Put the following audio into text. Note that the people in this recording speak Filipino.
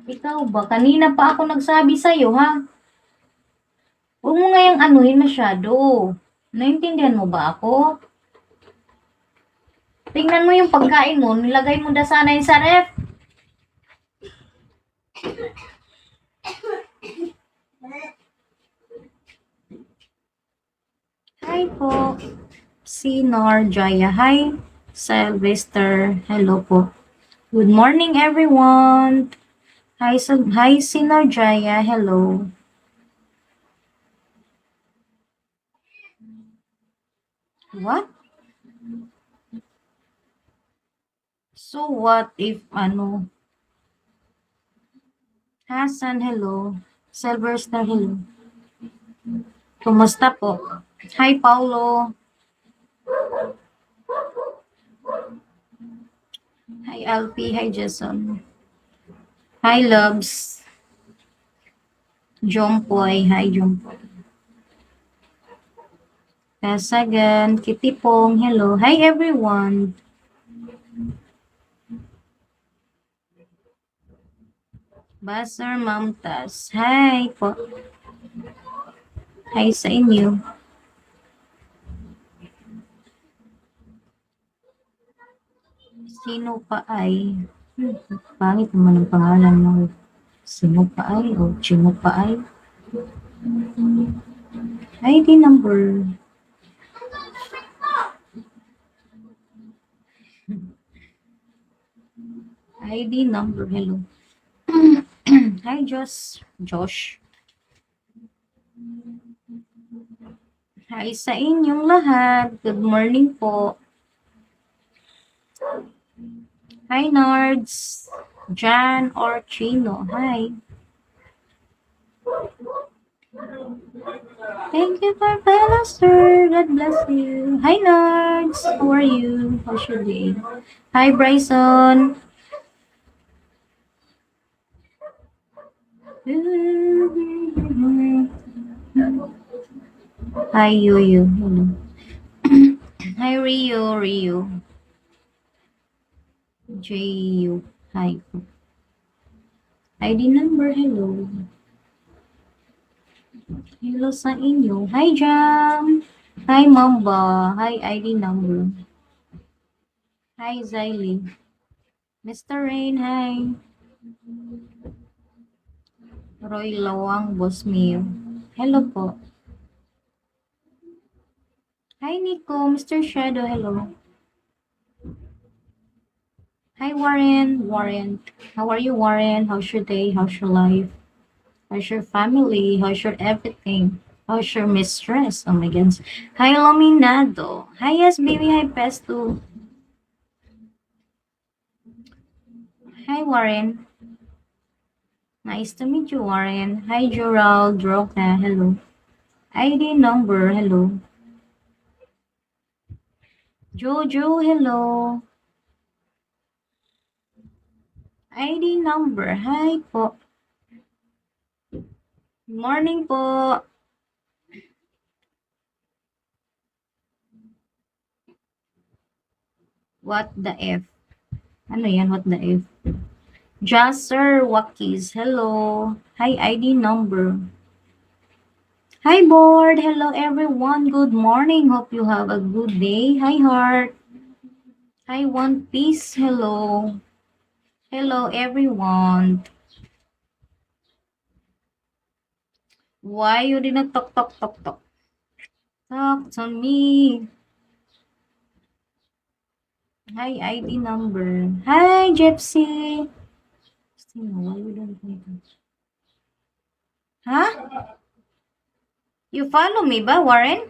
Ikaw ba? Kanina pa ako nagsabi sa'yo, ha? Huwag mo ngayong anuhin masyado. Naintindihan mo ba ako? Tingnan mo yung pagkain mo. Nilagay mo na sana yun sa ref. Hi po. Sinor Jaya. Hi. Sylvester. Hello po. Good morning, everyone. Hi, Sinor Jaya. Hello. What? So what if Hassan, hello. Sylvester, hello. Kumusta po? Hi, Paulo. Hi, Alfie. Hi, Jason. Hi, Loves. Jompoy. Hi, Jompoy. Kasagan. Kitipong. Hello. Hi, everyone. Basar Mamtas. Hi po. Hi sa inyo. Sino pa ay? Pangit naman ang pangalan mo. Sino pa ay? O Chino pa ay? ID number. ID number. Hello. Hi, Josh. Hi sa inyong lahat. Good morning po. Hi, Nards. Jan or Chino. Hi. Thank you for fellow sir. God bless you. Hi, Nards. How are you? How's your day? Hi, Bryson. Hi, Yuyu. Hello. Hi, Rio. JU. Hi. ID number. Hello. Hello sa inyo. Hi, Jam. Hi, Mamba. Hi, ID number. Hi, Ziley. Mr. Rain, hi. Roy Lawang, Boss Mio. Hello po. Hi, Nico. Mr. Shadow, hello. Hi, Warren. How are you, Warren? How's your day? How's your life? How's your family? How's your everything? How's your mistress? Oh my goodness. Hi, Lominado. Hi, yes, baby. Hi, Pesto. Hi, Warren. Nice to meet you, Warren. Hi, Gerald. Droka. Hello. ID number. Hello. Jojo. Hello. ID number. Hi po. Morning po. What the F? Ano yan? What the F? Jasser Wakis. Hello. Hi, ID number. Hi, board. Hello, everyone. Good morning. Hope you have a good day. Hi, Heart. Hi, One Piece. Hello. Hello, everyone. Why you didn't talk? Talk to me. Hi, ID number. Hi, Gypsy. Why you don't talk? Huh? You follow me ba, Warren?